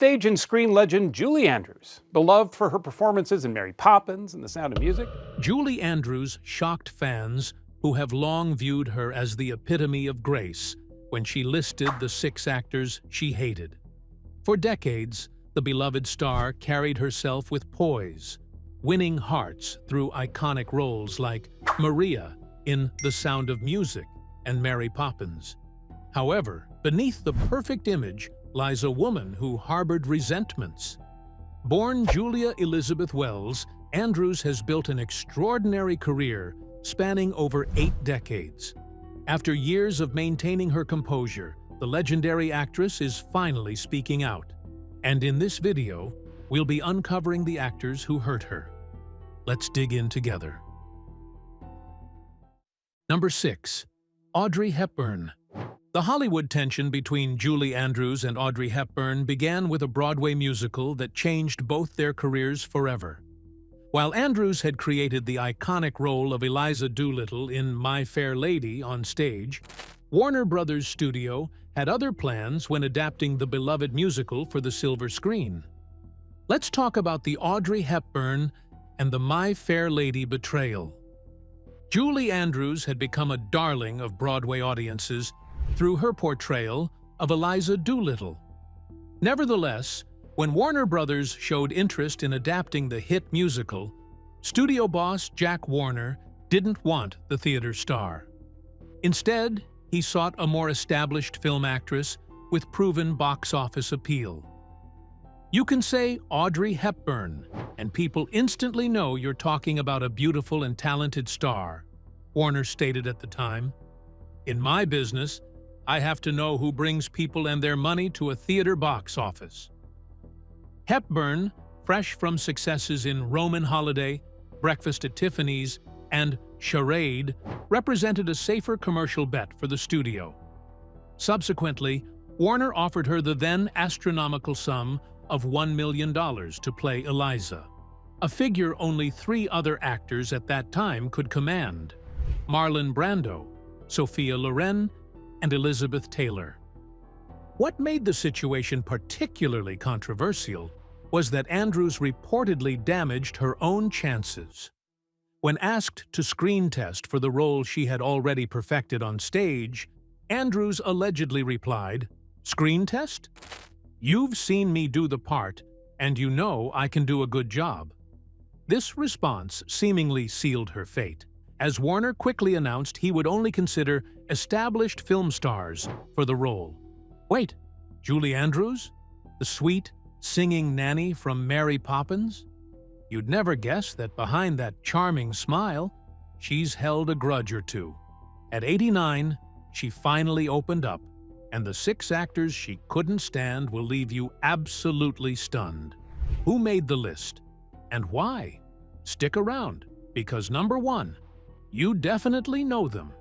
stage and screen legend Julie Andrews, beloved for her performances in Mary Poppins and The Sound of Music. Julie Andrews shocked fans who have long viewed her as the epitome of grace when she listed the 6 actors she hated. For decades, the beloved star carried herself with poise, winning hearts through iconic roles like Maria in The Sound of Music and Mary Poppins. However, beneath the perfect image lies a woman who harbored resentments. Born Julia Elizabeth Wells, Andrews has built an extraordinary career spanning over 8 decades. After years of maintaining her composure, the legendary actress is finally speaking out. And in this video, we'll be uncovering the actors who hurt her. Let's dig in together. Number 6. Audrey Hepburn. The Hollywood tension between Julie Andrews and Audrey Hepburn began with a Broadway musical that changed both their careers forever. While Andrews had created the iconic role of Eliza Doolittle in My Fair Lady on stage, Warner Brothers Studio had other plans when adapting the beloved musical for the silver screen. Let's talk about the Audrey Hepburn and the My Fair Lady betrayal. Julie Andrews had become a darling of Broadway audiences through her portrayal of Eliza Doolittle. Nevertheless, when Warner Brothers showed interest in adapting the hit musical, studio boss Jack Warner didn't want the theater star. Instead, he sought a more established film actress with proven box office appeal. You can say Audrey Hepburn, and people instantly know you're talking about a beautiful and talented star, Warner stated at the time. In my business, I have to know who brings people and their money to a theater box office. Hepburn, fresh from successes in Roman Holiday, Breakfast at Tiffany's, and Charade, represented a safer commercial bet for the studio. Subsequently, Warner offered her the then astronomical sum of $1 million to play Eliza, a figure only 3 other actors at that time could command: Marlon Brando, Sophia Loren, and Elizabeth Taylor. What made the situation particularly controversial was that Andrews reportedly damaged her own chances. When asked to screen test for the role she had already perfected on stage, Andrews allegedly replied, "Screen test? You've seen me do the part, and you know I can do a good job." This response seemingly sealed her fate, as Warner quickly announced he would only consider established film stars for the role. Wait, Julie Andrews? The sweet, singing nanny from Mary Poppins? You'd never guess that behind that charming smile, she's held a grudge or two. At 89, she finally opened up, and the 6 actors she couldn't stand will leave you absolutely stunned. Who made the list? And why? Stick around, because number 1, you definitely know them.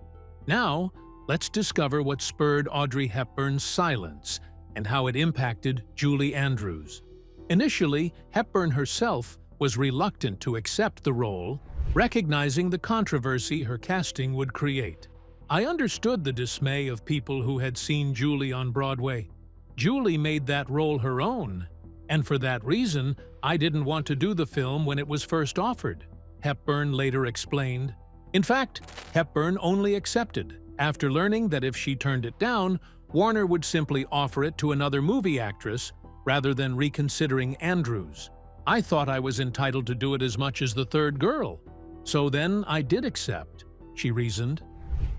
Now, let's discover what spurred Audrey Hepburn's silence and how it impacted Julie Andrews. Initially, Hepburn herself was reluctant to accept the role, recognizing the controversy her casting would create. I understood the dismay of people who had seen Julie on Broadway. Julie made that role her own, and for that reason, I didn't want to do the film when it was first offered, Hepburn later explained. In fact, Hepburn only accepted after learning that if she turned it down, Warner would simply offer it to another movie actress rather than reconsidering Andrews. I thought I was entitled to do it as much as the third girl, so then I did accept, she reasoned.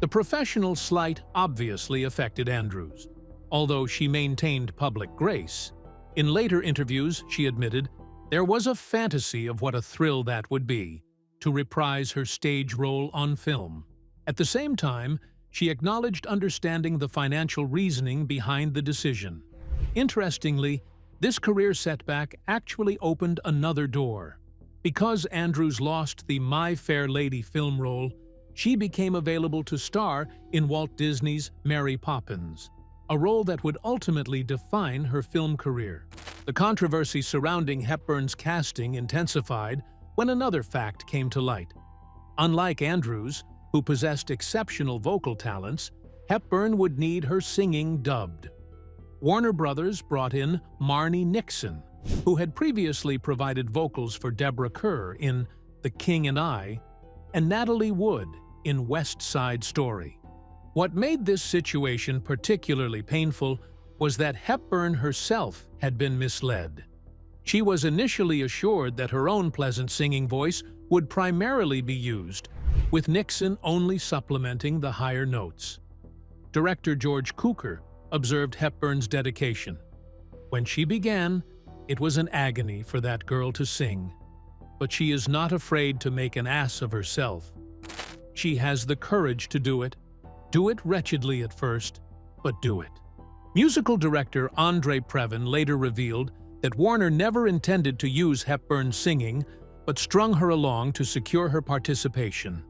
The professional slight obviously affected Andrews, although she maintained public grace. In later interviews, she admitted, there was a fantasy of what a thrill that would be, to reprise her stage role on film. At the same time, she acknowledged understanding the financial reasoning behind the decision. Interestingly, this career setback actually opened another door. Because Andrews lost the My Fair Lady film role, she became available to star in Walt Disney's Mary Poppins, a role that would ultimately define her film career. The controversy surrounding Hepburn's casting intensified when another fact came to light. Unlike Andrews, who possessed exceptional vocal talents, Hepburn would need her singing dubbed. Warner Brothers brought in Marni Nixon, who had previously provided vocals for Deborah Kerr in The King and I, and Natalie Wood in West Side Story. What made this situation particularly painful was that Hepburn herself had been misled. She was initially assured that her own pleasant singing voice would primarily be used, with Nixon only supplementing the higher notes. Director George Cukor observed Hepburn's dedication. When she began, it was an agony for that girl to sing, but she is not afraid to make an ass of herself. She has the courage to do it wretchedly at first, but do it. Musical director Andre Previn later revealed that Warner never intended to use Hepburn's singing, but strung her along to secure her participation.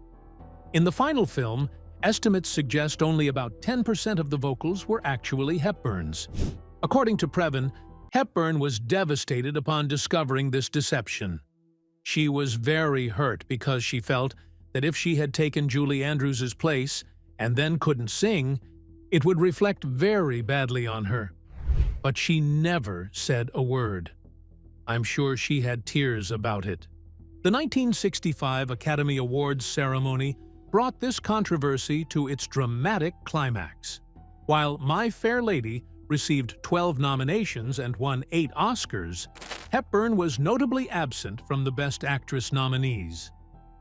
In the final film, estimates suggest only about 10% of the vocals were actually Hepburn's. According to Previn, Hepburn was devastated upon discovering this deception. She was very hurt because she felt that if she had taken Julie Andrews' place and then couldn't sing, it would reflect very badly on her. But she never said a word. I'm sure she had tears about it. The 1965 Academy Awards ceremony brought this controversy to its dramatic climax. While My Fair Lady received 12 nominations and won 8 Oscars, Hepburn was notably absent from the Best Actress nominees.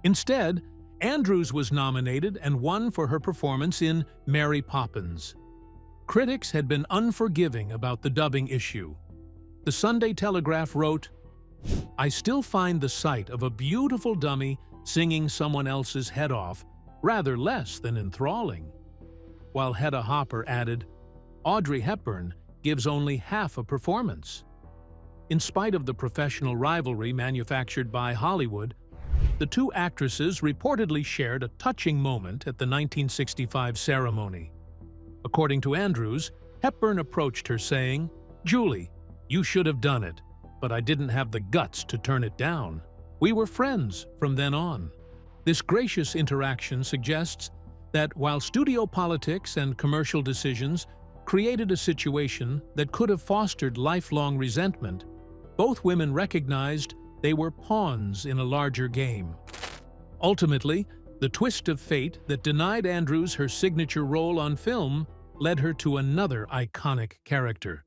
Instead, Andrews was nominated and won for her performance in Mary Poppins. Critics had been unforgiving about the dubbing issue. The Sunday Telegraph wrote, "I still find the sight of a beautiful dummy singing someone else's head off rather less than enthralling." While Hedda Hopper added, "Audrey Hepburn gives only half a performance." In spite of the professional rivalry manufactured by Hollywood, the two actresses reportedly shared a touching moment at the 1965 ceremony. According to Andrews, Hepburn approached her saying, "Julie, you should have done it, but I didn't have the guts to turn it down. We were friends from then on." This gracious interaction suggests that while studio politics and commercial decisions created a situation that could have fostered lifelong resentment, both women recognized they were pawns in a larger game. Ultimately, the twist of fate that denied Andrews her signature role on film led her to another iconic character,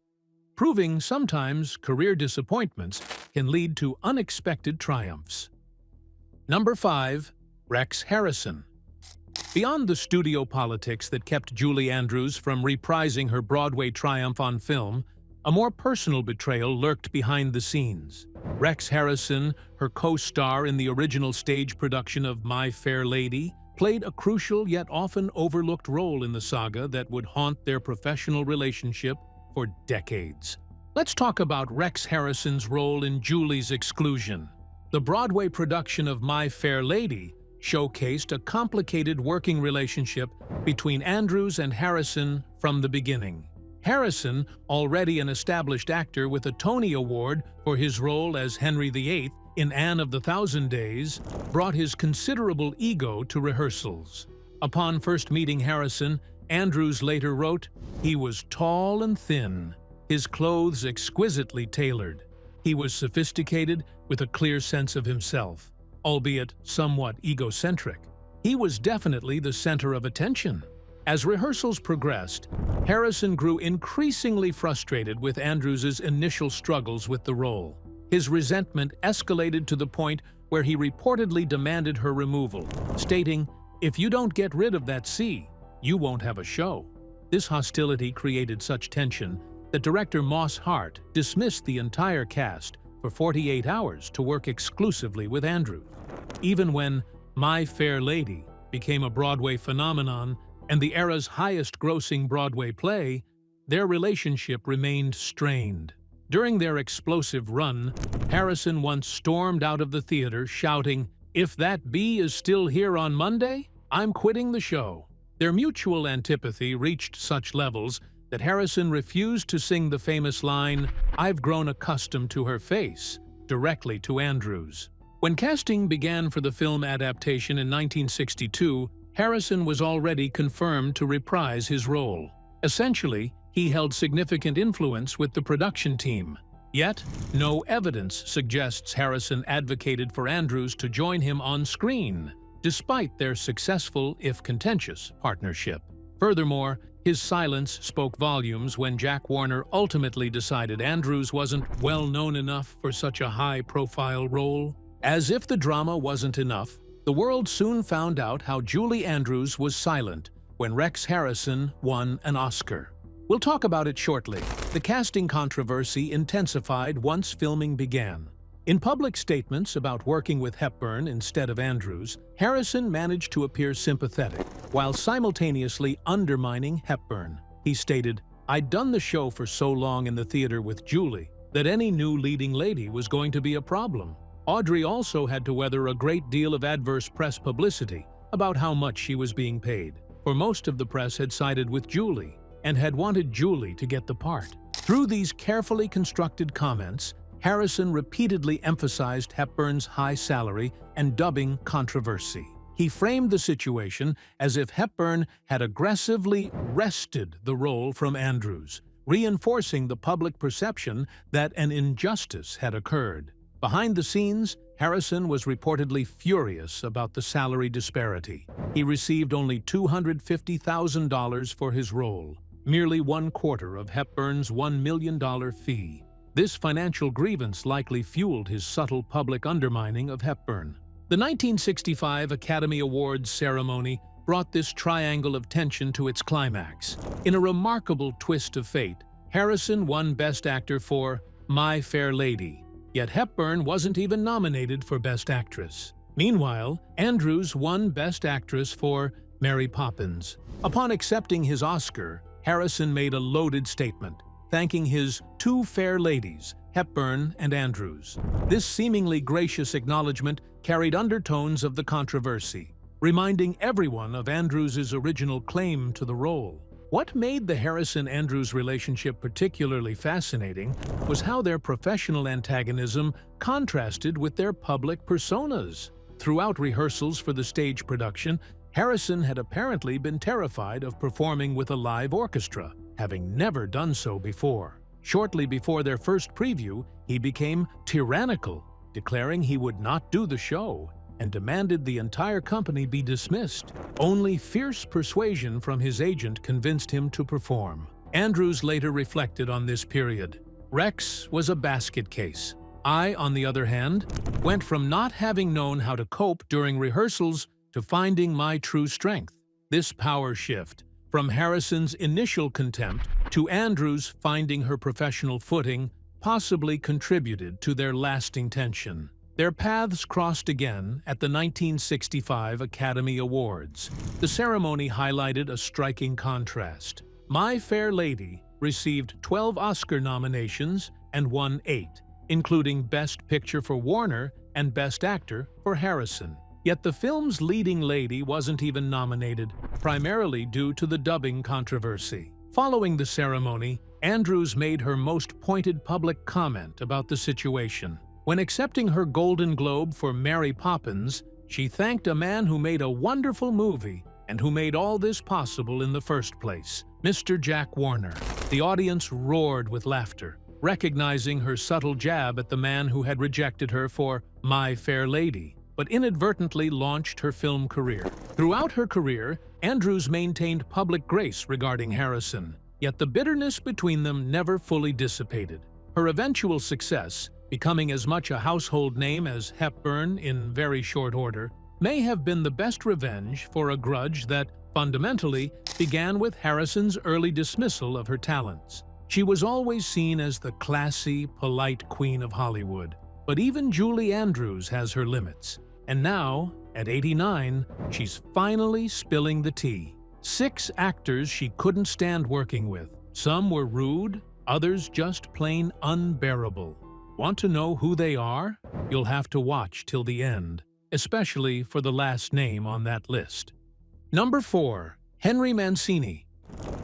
proving sometimes career disappointments can lead to unexpected triumphs. Number 5. Rex Harrison. Beyond the studio politics that kept Julie Andrews from reprising her Broadway triumph on film, a more personal betrayal lurked behind the scenes. Rex Harrison, her co-star in the original stage production of My Fair Lady, played a crucial yet often overlooked role in the saga that would haunt their professional relationship for decades. Let's talk about Rex Harrison's role in Julie's exclusion. The Broadway production of My Fair Lady showcased a complicated working relationship between Andrews and Harrison from the beginning. Harrison, already an established actor with a Tony Award for his role as Henry VIII in Anne of the Thousand Days, brought his considerable ego to rehearsals. Upon first meeting Harrison, Andrews later wrote, "He was tall and thin, his clothes exquisitely tailored. He was sophisticated with a clear sense of himself, albeit somewhat egocentric. He was definitely the center of attention." As rehearsals progressed, Harrison grew increasingly frustrated with Andrews's initial struggles with the role. His resentment escalated to the point where he reportedly demanded her removal, stating, "If you don't get rid of that C, you won't have a show." This hostility created such tension that director Moss Hart dismissed the entire cast for 48 hours to work exclusively with Andrews. Even when My Fair Lady became a Broadway phenomenon and the era's highest-grossing Broadway play, their relationship remained strained. During their explosive run, Harrison once stormed out of the theater shouting, "If that bee is still here on Monday, I'm quitting the show." Their mutual antipathy reached such levels that Harrison refused to sing the famous line, "I've grown accustomed to her face," directly to Andrews. When casting began for the film adaptation in 1962, Harrison was already confirmed to reprise his role. Essentially, He held significant influence with the production team. Yet, no evidence suggests Harrison advocated for Andrews to join him on screen, despite their successful, if contentious, partnership. Furthermore, his silence spoke volumes when Jack Warner ultimately decided Andrews wasn't well known enough for such a high-profile role. As if the drama wasn't enough, the world soon found out how Julie Andrews was silent when Rex Harrison won an Oscar. We'll talk about it shortly. The casting controversy intensified once filming began. In public statements about working with Hepburn instead of Andrews, Harrison managed to appear sympathetic, while simultaneously undermining Hepburn. He stated, "I'd done the show for so long in the theater with Julie that any new leading lady was going to be a problem." Audrey also had to weather a great deal of adverse press publicity about how much she was being paid, for most of the press had sided with Julie and had wanted Julie to get the part. Through these carefully constructed comments, Harrison repeatedly emphasized Hepburn's high salary and dubbing controversy. He framed the situation as if Hepburn had aggressively wrested the role from Andrews, reinforcing the public perception that an injustice had occurred. Behind the scenes, Harrison was reportedly furious about the salary disparity. He received only $250,000 for his role, merely 1/4 of Hepburn's $1 million fee. This financial grievance likely fueled his subtle public undermining of Hepburn. The 1965 Academy Awards ceremony brought this triangle of tension to its climax. In a remarkable twist of fate, Harrison won Best Actor for My Fair Lady, yet Hepburn wasn't even nominated for Best Actress. Meanwhile, Andrews won Best Actress for Mary Poppins. Upon accepting his Oscar, Harrison made a loaded statement, thanking his two fair ladies, Hepburn and Andrews. This seemingly gracious acknowledgement carried undertones of the controversy, reminding everyone of Andrews' original claim to the role. What made the Harrison-Andrews relationship particularly fascinating was how their professional antagonism contrasted with their public personas. Throughout rehearsals for the stage production, Harrison had apparently been terrified of performing with a live orchestra, having never done so before. Shortly before their first preview, he became tyrannical, declaring he would not do the show and demanded the entire company be dismissed. Only fierce persuasion from his agent convinced him to perform. Andrews later reflected on this period. Rex was a basket case. I, on the other hand, went from not having known how to cope during rehearsals to finding my true strength. This power shift, from Harrison's initial contempt to Andrews finding her professional footing, possibly contributed to their lasting tension. Their paths crossed again at the 1965 Academy Awards. The ceremony highlighted a striking contrast. My Fair Lady received 12 Oscar nominations and won 8, including Best Picture for Warner and Best Actor for Harrison. Yet the film's leading lady wasn't even nominated, primarily due to the dubbing controversy. Following the ceremony, Andrews made her most pointed public comment about the situation. When accepting her Golden Globe for Mary Poppins, she thanked a man who made a wonderful movie and who made all this possible in the first place, Mr. Jack Warner. The audience roared with laughter, recognizing her subtle jab at the man who had rejected her for My Fair Lady, but inadvertently launched her film career. Throughout her career, Andrews maintained public grace regarding Harrison, yet the bitterness between them never fully dissipated. Her eventual success, becoming as much a household name as Hepburn in very short order, may have been the best revenge for a grudge that, fundamentally, began with Harrison's early dismissal of her talents. She was always seen as the classy, polite queen of Hollywood, but even Julie Andrews has her limits. And now, at 89, she's finally spilling the tea. 6 actors she couldn't stand working with. Some were rude, others just plain unbearable. Want to know who they are? You'll have to watch till the end, especially for the last name on that list. Number 4. Henry Mancini.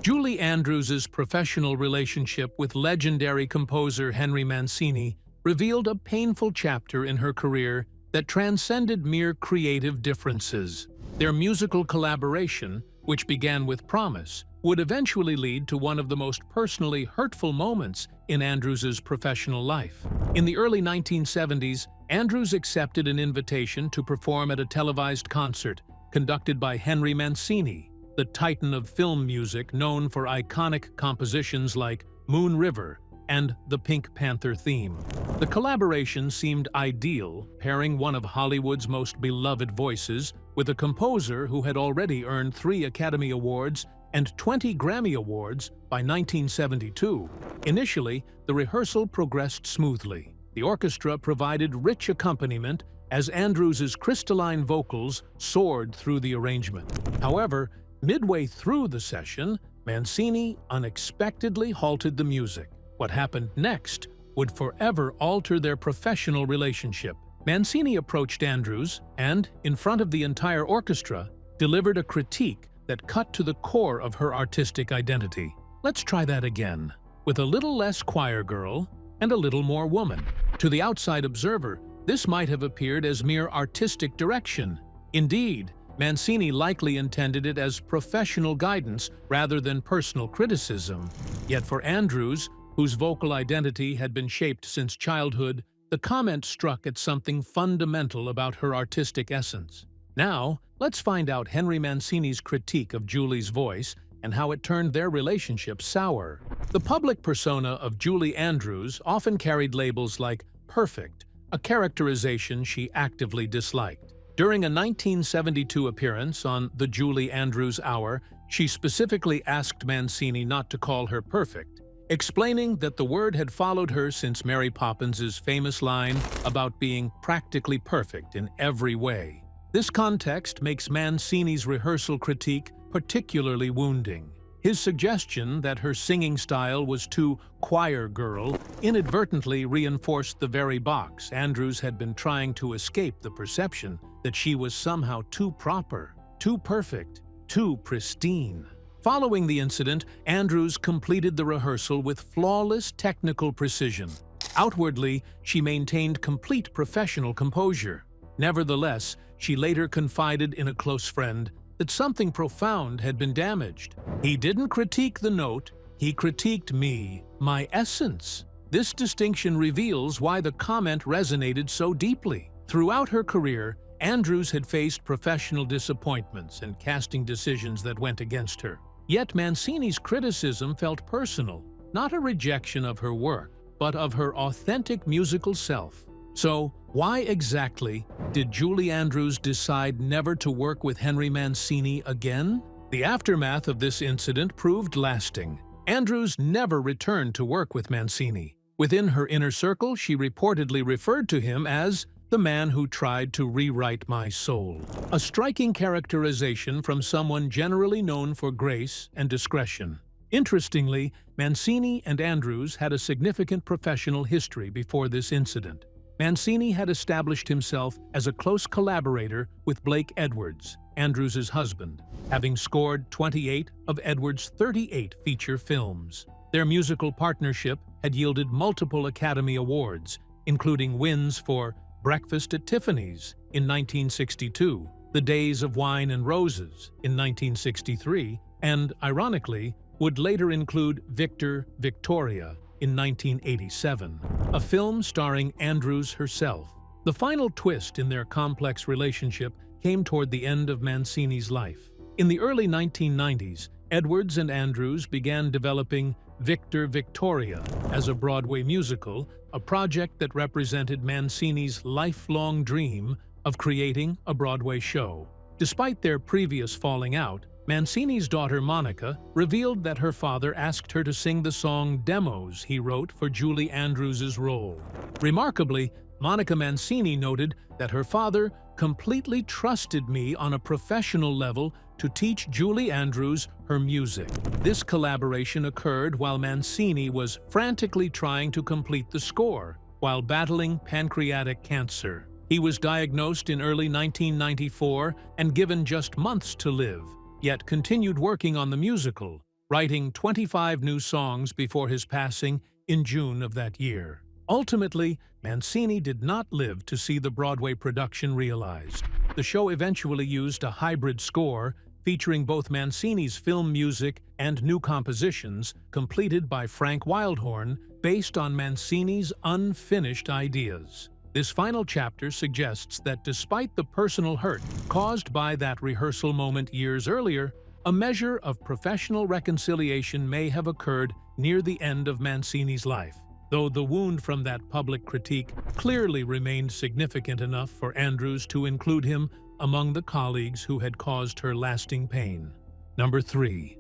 Julie Andrews' professional relationship with legendary composer Henry Mancini revealed a painful chapter in her career that transcended mere creative differences. Their musical collaboration, which began with promise, would eventually lead to one of the most personally hurtful moments in Andrews's professional life. In the early 1970s, Andrews accepted an invitation to perform at a televised concert conducted by Henry Mancini, the titan of film music known for iconic compositions like Moon River and the Pink Panther theme. The collaboration seemed ideal, pairing one of Hollywood's most beloved voices with a composer who had already earned 3 Academy Awards and 20 Grammy Awards by 1972. Initially, the rehearsal progressed smoothly. The orchestra provided rich accompaniment as Andrews's crystalline vocals soared through the arrangement. However, midway through the session, Mancini unexpectedly halted the music. What happened next would forever alter their professional relationship. Mancini approached Andrews and, in front of the entire orchestra, delivered a critique that cut to the core of her artistic identity. Let's try that again, with a little less choir girl and a little more woman. To the outside observer, this might have appeared as mere artistic direction. Indeed, Mancini likely intended it as professional guidance rather than personal criticism. Yet for Andrews, whose vocal identity had been shaped since childhood, the comment struck at something fundamental about her artistic essence. Now, let's find out Henry Mancini's critique of Julie's voice and how it turned their relationship sour. The public persona of Julie Andrews often carried labels like perfect, a characterization she actively disliked. During a 1972 appearance on The Julie Andrews Hour, she specifically asked Mancini not to call her perfect, explaining that the word had followed her since Mary Poppins' famous line about being practically perfect in every way. This context makes Mancini's rehearsal critique particularly wounding. His suggestion that her singing style was too choir girl inadvertently reinforced the very box Andrews had been trying to escape: the perception that she was somehow too proper, too perfect, too pristine. Following the incident, Andrews completed the rehearsal with flawless technical precision. Outwardly, she maintained complete professional composure. Nevertheless, she later confided in a close friend that something profound had been damaged. "He didn't critique the note, he critiqued me, my essence." This distinction reveals why the comment resonated so deeply. Throughout her career, Andrews had faced professional disappointments and casting decisions that went against her. Yet Mancini's criticism felt personal, not a rejection of her work, but of her authentic musical self. So, why exactly did Julie Andrews decide never to work with Henry Mancini again? The aftermath of this incident proved lasting. Andrews never returned to work with Mancini. Within her inner circle, she reportedly referred to him as the man who tried to rewrite my soul. A striking characterization from someone generally known for grace and discretion. Interestingly, Mancini and Andrews had a significant professional history before this incident. Mancini had established himself as a close collaborator with Blake Edwards, Andrews' husband, having scored 28 of Edwards' 38 feature films. Their musical partnership had yielded multiple Academy Awards, including wins for Breakfast at Tiffany's in 1962, The Days of Wine and Roses in 1963, and, ironically, would later include Victor, Victoria in 1987, a film starring Andrews herself. The final twist in their complex relationship came toward the end of Mancini's life. In the early 1990s, Edwards and Andrews began developing Victor, Victoria as a Broadway musical, a project that represented Mancini's lifelong dream of creating a Broadway show. Despite their previous falling out, Mancini's daughter Monica revealed that her father asked her to sing the song Demos he wrote for Julie Andrews' role. Remarkably, Monica Mancini noted that her father completely trusted me on a professional level to teach Julie Andrews her music. This collaboration occurred while Mancini was frantically trying to complete the score while battling pancreatic cancer. He was diagnosed in early 1994 and given just months to live, yet continued working on the musical, writing 25 new songs before his passing in June of that year. Ultimately, Mancini did not live to see the Broadway production realized. The show eventually used a hybrid score featuring both Mancini's film music and new compositions completed by Frank Wildhorn based on Mancini's unfinished ideas. This final chapter suggests that despite the personal hurt caused by that rehearsal moment years earlier, a measure of professional reconciliation may have occurred near the end of Mancini's life, though the wound from that public critique clearly remained significant enough for Andrews to include him among the colleagues who had caused her lasting pain. Number 3.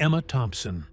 Emma Thompson.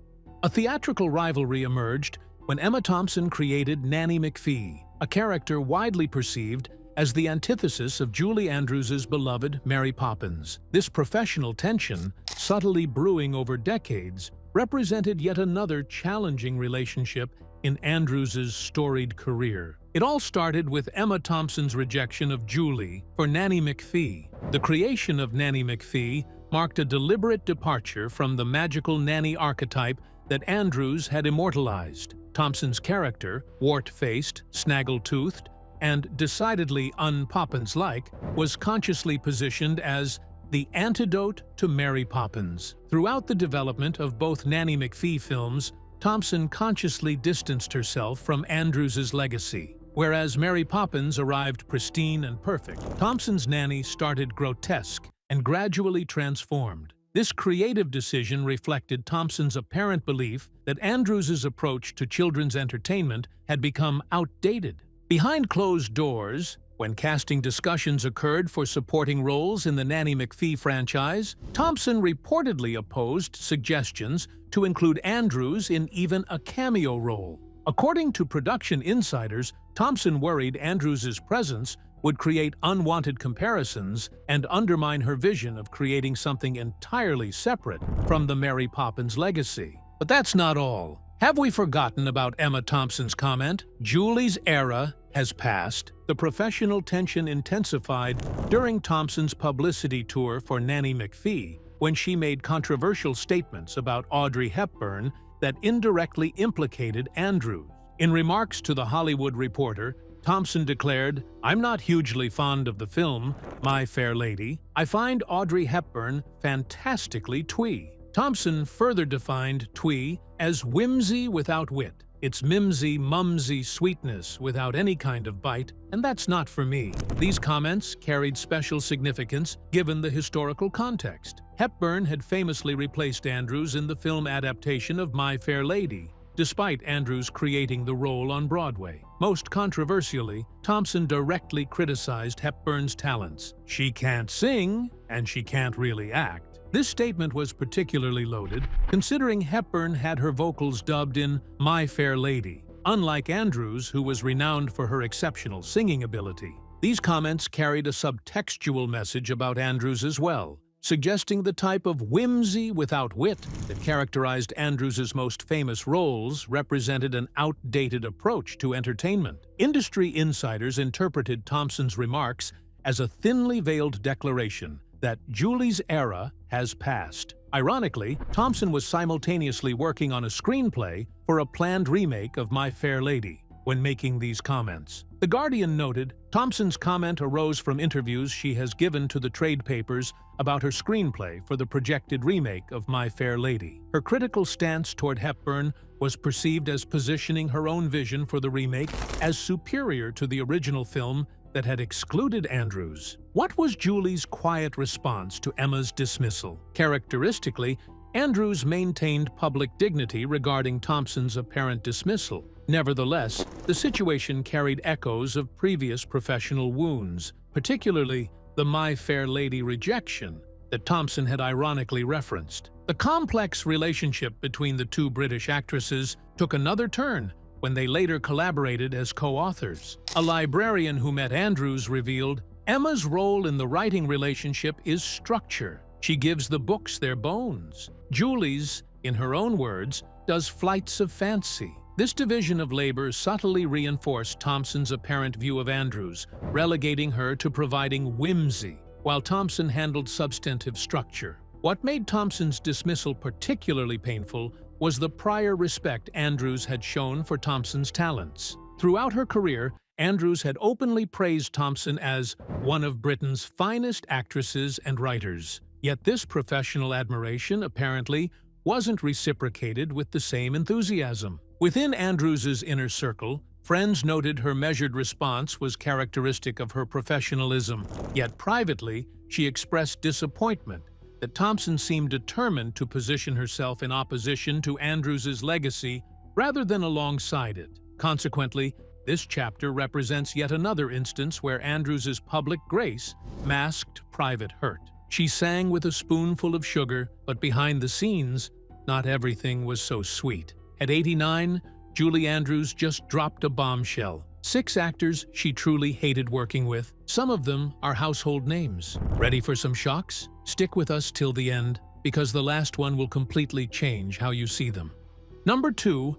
A theatrical rivalry emerged when Emma Thompson created Nanny McPhee, a character widely perceived as the antithesis of Julie Andrews's beloved Mary Poppins. This professional tension, subtly brewing over decades, represented yet another challenging relationship in Andrews's storied career. It all started with Emma Thompson's rejection of Julie for Nanny McPhee. The creation of Nanny McPhee marked a deliberate departure from the magical nanny archetype that Andrews had immortalized. Thompson's character, wart-faced, snaggle-toothed, and decidedly un-Poppins-like, was consciously positioned as the antidote to Mary Poppins. Throughout the development of both Nanny McPhee films, Thompson consciously distanced herself from Andrews's legacy. Whereas Mary Poppins arrived pristine and perfect, Thompson's nanny started grotesque and gradually transformed. This creative decision reflected Thompson's apparent belief that Andrews's approach to children's entertainment had become outdated. Behind closed doors, when casting discussions occurred for supporting roles in the Nanny McPhee franchise, Thompson reportedly opposed suggestions to include Andrews in even a cameo role. According to production insiders, Thompson worried Andrews's presence would create unwanted comparisons and undermine her vision of creating something entirely separate from the Mary Poppins legacy. But that's not all. Have we forgotten about Emma Thompson's comment? Julie's era has passed. The professional tension intensified during Thompson's publicity tour for Nanny McPhee, when she made controversial statements about Audrey Hepburn that indirectly implicated Andrews. In remarks to The Hollywood Reporter, Thompson declared, "I'm not hugely fond of the film, My Fair Lady. I find Audrey Hepburn fantastically twee." Thompson further defined twee as whimsy without wit. It's mimsy, mumsy sweetness without any kind of bite, and that's not for me. These comments carried special significance given the historical context. Hepburn had famously replaced Andrews in the film adaptation of My Fair Lady, despite Andrews creating the role on Broadway. Most controversially, Thompson directly criticized Hepburn's talents. She can't sing, and she can't really act. This statement was particularly loaded, considering Hepburn had her vocals dubbed in My Fair Lady, unlike Andrews, who was renowned for her exceptional singing ability. These comments carried a subtextual message about Andrews as well, suggesting the type of whimsy without wit that characterized Andrews's most famous roles represented an outdated approach to entertainment. Industry insiders interpreted Thompson's remarks as a thinly veiled declaration that Julie's era has passed. Ironically, Thompson was simultaneously working on a screenplay for a planned remake of My Fair Lady when making these comments. The Guardian noted, Thompson's comment arose from interviews she has given to the trade papers about her screenplay for the projected remake of My Fair Lady. Her critical stance toward Hepburn was perceived as positioning her own vision for the remake as superior to the original film that had excluded Andrews. What was Julie's quiet response to Emma's dismissal? Characteristically, Andrews maintained public dignity regarding Thompson's apparent dismissal. Nevertheless, the situation carried echoes of previous professional wounds, particularly the My Fair Lady rejection that Thompson had ironically referenced. The complex relationship between the two British actresses took another turn when they later collaborated as co-authors. A librarian who met Andrews revealed, Emma's role in the writing relationship is structure. She gives the books their bones. Julie's, in her own words, does flights of fancy. This division of labor subtly reinforced Thompson's apparent view of Andrews, relegating her to providing whimsy, while Thompson handled substantive structure. What made Thompson's dismissal particularly painful was the prior respect Andrews had shown for Thompson's talents. Throughout her career, Andrews had openly praised Thompson as one of Britain's finest actresses and writers. Yet this professional admiration, apparently, wasn't reciprocated with the same enthusiasm. Within Andrews's inner circle, friends noted her measured response was characteristic of her professionalism. Yet privately, she expressed disappointment that Thompson seemed determined to position herself in opposition to Andrews's legacy rather than alongside it. Consequently, this chapter represents yet another instance where Andrews's public grace masked private hurt. She sang with a spoonful of sugar, but behind the scenes, not everything was so sweet. At 89, Julie Andrews just dropped a bombshell. 6 actors she truly hated working with. Some of them are household names. Ready for some shocks? Stick with us till the end, because the last one will completely change how you see them. Number 2,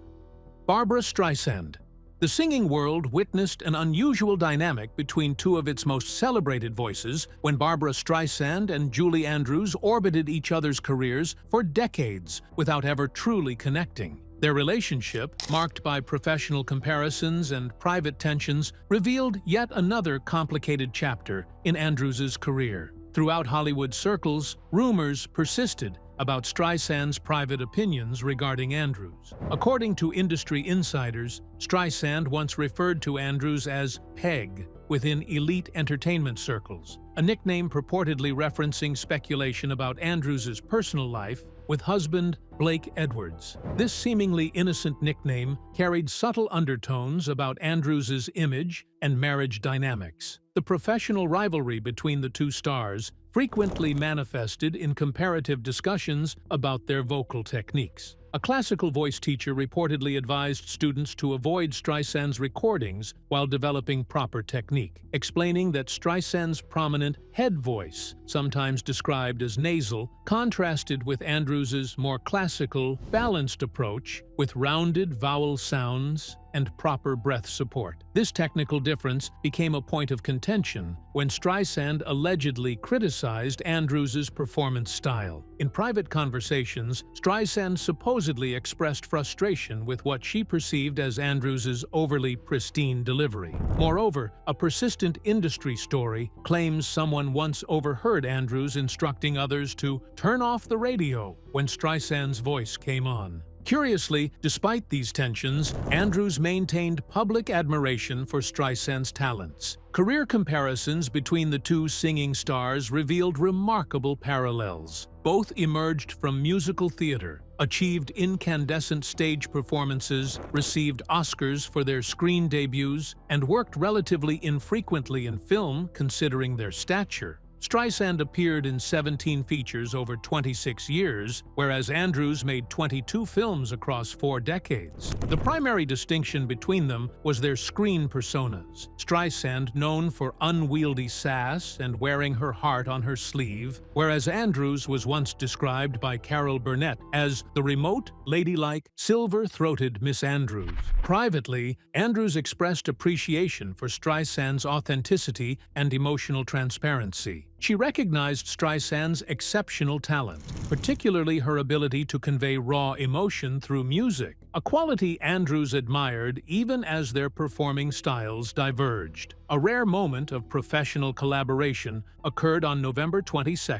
Barbra Streisand. The singing world witnessed an unusual dynamic between two of its most celebrated voices when Barbra Streisand and Julie Andrews orbited each other's careers for decades without ever truly connecting. Their relationship, marked by professional comparisons and private tensions, revealed yet another complicated chapter in Andrews's career. Throughout Hollywood circles, rumors persisted about Streisand's private opinions regarding Andrews. According to industry insiders, Streisand once referred to Andrews as Peg within elite entertainment circles, a nickname purportedly referencing speculation about Andrews's personal life with husband Blake Edwards. This seemingly innocent nickname carried subtle undertones about Andrews's image and marriage dynamics. The professional rivalry between the two stars frequently manifested in comparative discussions about their vocal techniques. A classical voice teacher reportedly advised students to avoid Streisand's recordings while developing proper technique, explaining that Streisand's prominent head voice, sometimes described as nasal, contrasted with Andrews's more classical, balanced approach with rounded vowel sounds and proper breath support. This technical difference became a point of contention when Streisand allegedly criticized Andrews's performance style. In private conversations, Streisand supposedly expressed frustration with what she perceived as Andrews's overly pristine delivery. Moreover, a persistent industry story claims someone once overheard Andrews instructing others to turn off the radio when Streisand's voice came on. Curiously, despite these tensions, Andrews maintained public admiration for Streisand's talents. Career comparisons between the two singing stars revealed remarkable parallels. Both emerged from musical theater, achieved incandescent stage performances, received Oscars for their screen debuts, and worked relatively infrequently in film considering their stature. Streisand appeared in 17 features over 26 years, whereas Andrews made 22 films across 4 decades. The primary distinction between them was their screen personas. Streisand known for unwieldy sass and wearing her heart on her sleeve, whereas Andrews was once described by Carol Burnett as the remote, ladylike, silver-throated Miss Andrews. Privately, Andrews expressed appreciation for Streisand's authenticity and emotional transparency. She recognized Streisand's exceptional talent, particularly her ability to convey raw emotion through music, a quality Andrews admired even as their performing styles diverged. A rare moment of professional collaboration occurred on November 22,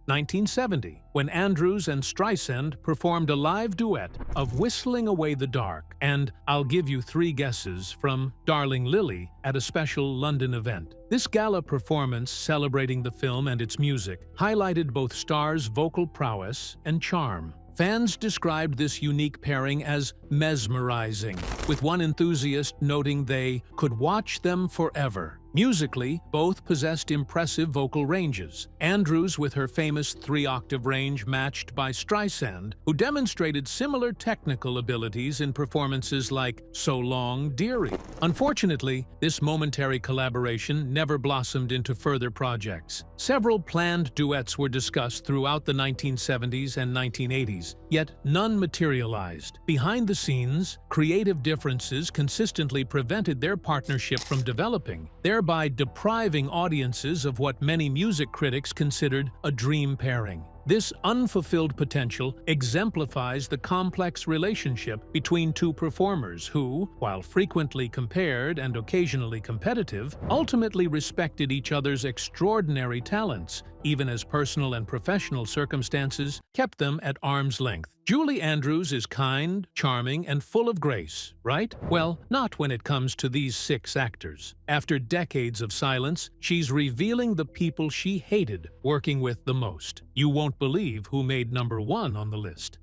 1970, when Andrews and Streisand performed a live duet of Whistling Away the Dark and I'll Give You 3 Guesses from Darling Lily at a special London event. This gala performance, celebrating the film and its music, highlighted both stars' vocal prowess and charm. Fans described this unique pairing as mesmerizing, with one enthusiast noting they could watch them forever. Musically, both possessed impressive vocal ranges. Andrews with her famous 3-octave range matched by Streisand, who demonstrated similar technical abilities in performances like So Long, Dearie. Unfortunately, this momentary collaboration never blossomed into further projects. Several planned duets were discussed throughout the 1970s and 1980s, yet none materialized. Behind the scenes, creative differences consistently prevented their partnership from developing, thereby depriving audiences of what many music critics considered a dream pairing. This unfulfilled potential exemplifies the complex relationship between two performers who, while frequently compared and occasionally competitive, ultimately respected each other's extraordinary talents, even as personal and professional circumstances kept them at arm's length. Julie Andrews is kind, charming, and full of grace, right? Well, not when it comes to these 6 actors. After decades of silence, she's revealing the people she hated working with the most. You won't believe who made number 1 on the list.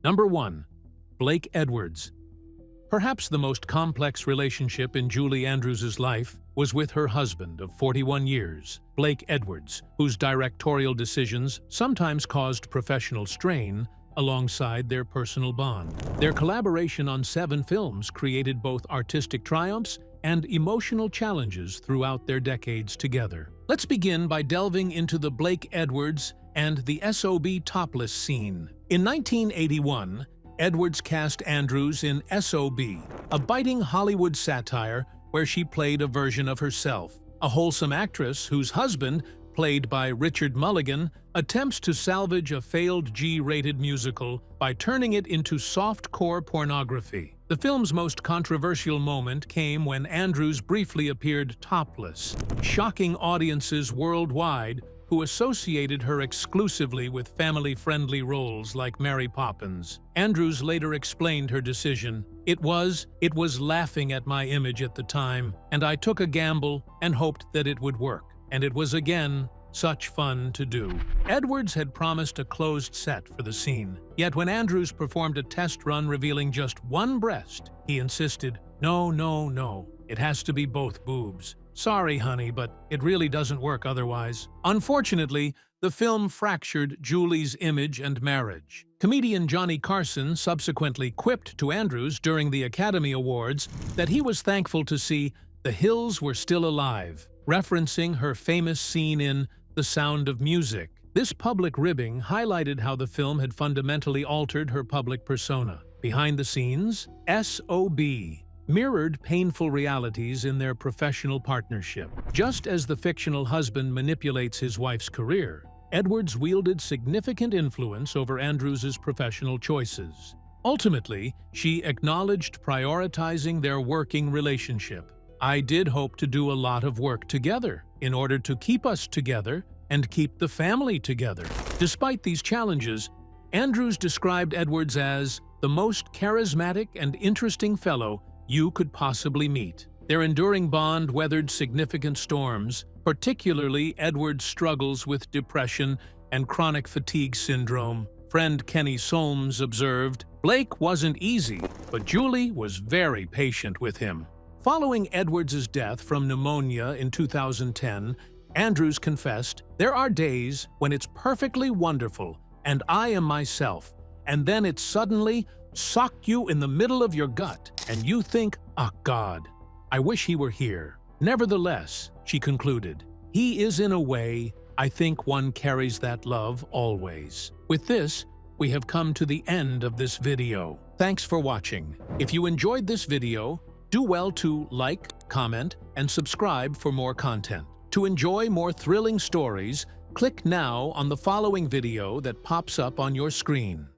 Number 1. Blake Edwards. Perhaps the most complex relationship in Julie Andrews' life was with her husband of 41 years, Blake Edwards, whose directorial decisions sometimes caused professional strain alongside their personal bond. Their collaboration on 7 films created both artistic triumphs and emotional challenges throughout their decades together. Let's begin by delving into the Blake Edwards and the SOB topless scene. In 1981, Edwards cast Andrews in SOB, a biting Hollywood satire where she played a version of herself, a wholesome actress whose husband, played by Richard Mulligan, attempts to salvage a failed G-rated musical by turning it into soft-core pornography. The film's most controversial moment came when Andrews briefly appeared topless, shocking audiences worldwide who associated her exclusively with family-friendly roles like Mary Poppins. Andrews later explained her decision. It was laughing at my image at the time, and I took a gamble and hoped that it would work. And it was, again, such fun to do. Edwards had promised a closed set for the scene, yet when Andrews performed a test run revealing just one breast, he insisted, No, it has to be both boobs. Sorry, honey, but it really doesn't work otherwise. Unfortunately, the film fractured Julie's image and marriage. Comedian Johnny Carson subsequently quipped to Andrews during the Academy Awards that he was thankful to see The Hills Were Still Alive, referencing her famous scene in The Sound of Music. This public ribbing highlighted how the film had fundamentally altered her public persona. Behind the scenes, SOB mirrored painful realities in their professional partnership. Just as the fictional husband manipulates his wife's career, Edwards wielded significant influence over Andrews' professional choices. Ultimately, she acknowledged prioritizing their working relationship. I did hope to do a lot of work together in order to keep us together and keep the family together. Despite these challenges, Andrews described Edwards as the most charismatic and interesting fellow you could possibly meet. Their enduring bond weathered significant storms, particularly Edwards' struggles with depression and chronic fatigue syndrome. Friend Kenny Solms observed, Blake wasn't easy, but Julie was very patient with him. Following Edwards' death from pneumonia in 2010, Andrews confessed, there are days when it's perfectly wonderful and I am myself, and then it suddenly socked you in the middle of your gut, and you think, oh God, I wish he were here. Nevertheless, she concluded, he is in a way, I think one carries that love always. With this, we have come to the end of this video. Thanks for watching. If you enjoyed this video, do well to like, comment, and subscribe for more content. To enjoy more thrilling stories, click now on the following video that pops up on your screen.